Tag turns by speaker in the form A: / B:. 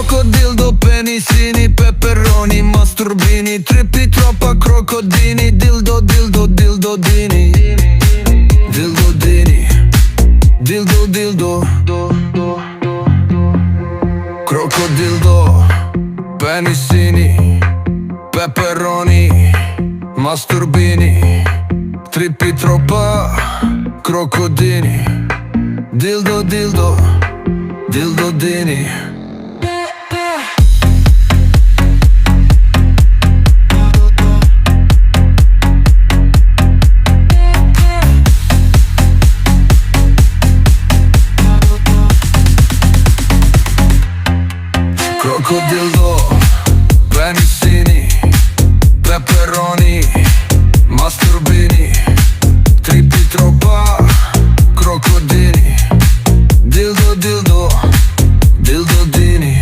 A: Crocodildo, penisini, peperoni, masturbini, trippi troppa crocodini, dildo, dildo, dildodini, dildodini, dildo, dildo, crocodildo, penisini, peperoni, masturbini, trippi troppa crocodini, dildo, dildo, dildodini. Crocodildo, penisini, peperoni, masturbini,